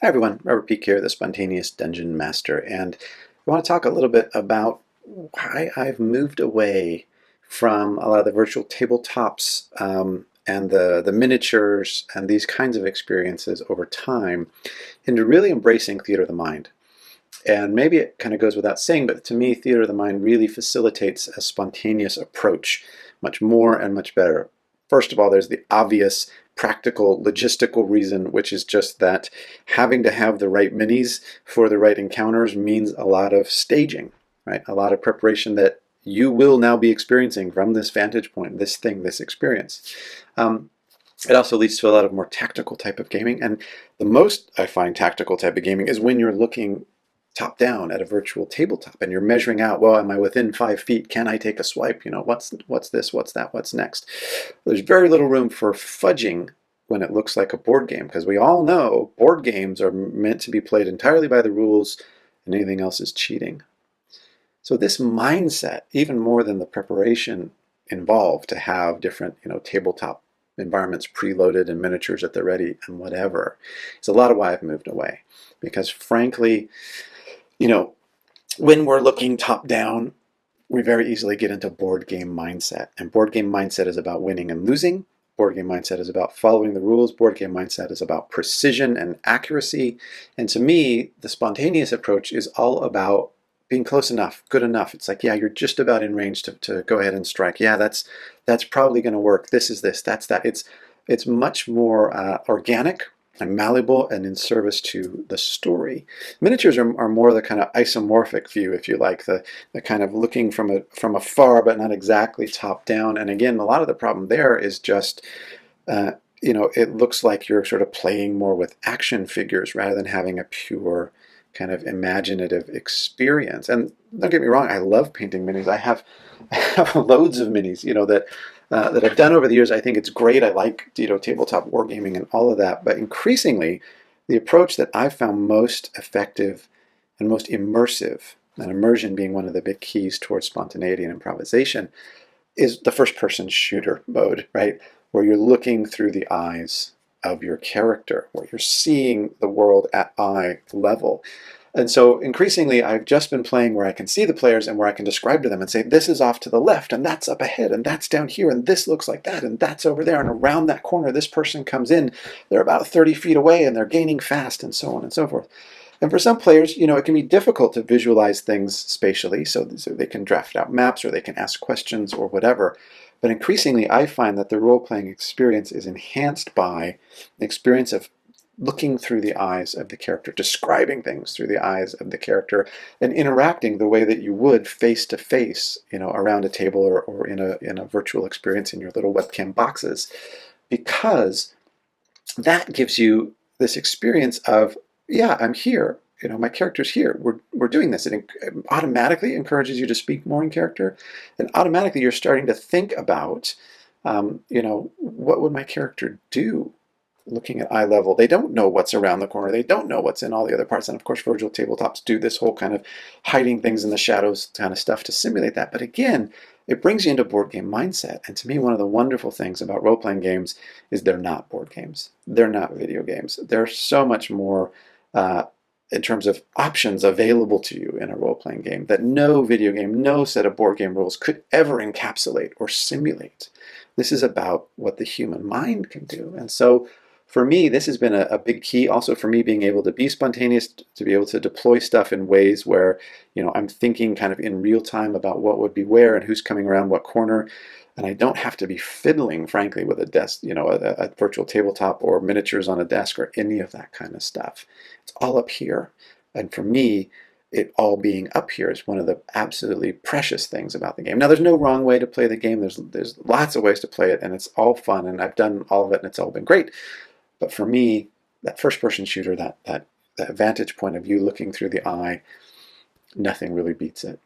Hi everyone, Robert Peak here, the Spontaneous Dungeon Master, and I want to talk a little bit about why I've moved away from a lot of the virtual tabletops and the miniatures and these kinds of experiences over time into really embracing theater of the mind. And maybe it kind of goes without saying, but to me, theater of the mind really facilitates a spontaneous approach much more and much better. First of all, there's the obvious practical, logistical reason, which is just that having to have the right minis for the right encounters means a lot of staging, right? A lot of preparation that you will now be experiencing from this vantage point, this thing, this experience. It also leads to a lot of more tactical type of gaming, and the most I find tactical type of gaming is when you're looking top down at a virtual tabletop and you're measuring out, well, am I within 5 feet? Can I take a swipe? You know, what's this, what's that, what's next? There's very little room for fudging when it looks like a board game, because we all know board games are meant to be played entirely by the rules and anything else is cheating. So this mindset, even more than the preparation involved to have different, tabletop environments preloaded and miniatures at the ready and whatever, is a lot of why I've moved away. Because frankly, when we're looking top down, we very easily get into board game mindset. And board game mindset is about winning and losing. Board game mindset is about following the rules. Board game mindset is about precision and accuracy. And to me, the spontaneous approach is all about being close enough, good enough. It's like, yeah, you're just about in range to go ahead and strike. Yeah, that's probably going to work. This is this, that's that. It's much more organic and malleable and in service to the story. Miniatures are more the kind of isomorphic view, if you like, the kind of looking from afar but not exactly top down. And again, a lot of the problem there is just it looks like you're sort of playing more with action figures rather than having a pure kind of imaginative experience. And don't get me wrong, I love painting minis. I have loads of minis, that I've done over the years. I think it's great. I like, tabletop wargaming and all of that. But increasingly, the approach that I've found most effective and most immersive, and immersion being one of the big keys towards spontaneity and improvisation, is the first-person shooter mode, right? Where you're looking through the eyes of your character, where you're seeing the world at eye level. And so increasingly, I've just been playing where I can see the players and where I can describe to them and say, this is off to the left, and that's up ahead, and that's down here, and this looks like that, and that's over there, and around that corner, this person comes in. They're about 30 feet away, and they're gaining fast, and so on and so forth. And for some players, it can be difficult to visualize things spatially, so they can draft out maps, or they can ask questions, or whatever. But increasingly, I find that the role-playing experience is enhanced by the experience of looking through the eyes of the character, describing things through the eyes of the character, and interacting the way that you would face-to-face, around a table or in a virtual experience in your little webcam boxes, because that gives you this experience of, yeah, I'm here. My character's here. We're doing this. It automatically encourages you to speak more in character, and automatically you're starting to think about, what would my character do? Looking at eye level, they don't know what's around the corner. They don't know what's in all the other parts. And of course, virtual tabletops do this whole kind of hiding things in the shadows kind of stuff to simulate that. But again, it brings you into board game mindset. And to me, one of the wonderful things about role-playing games is they're not board games. They're not video games. There's so much more in terms of options available to you in a role-playing game that no video game, no set of board game rules could ever encapsulate or simulate. This is about what the human mind can do. And so for me, this has been a big key also for me being able to be spontaneous, to be able to deploy stuff in ways where, I'm thinking kind of in real time about what would be where and who's coming around what corner. And I don't have to be fiddling, frankly, with a desk, a virtual tabletop or miniatures on a desk or any of that kind of stuff. It's all up here. And for me, it all being up here is one of the absolutely precious things about the game. Now, there's no wrong way to play the game. There's lots of ways to play it, and it's all fun, and I've done all of it, and it's all been great. But for me, that first-person shooter, that vantage point of you looking through the eye, nothing really beats it.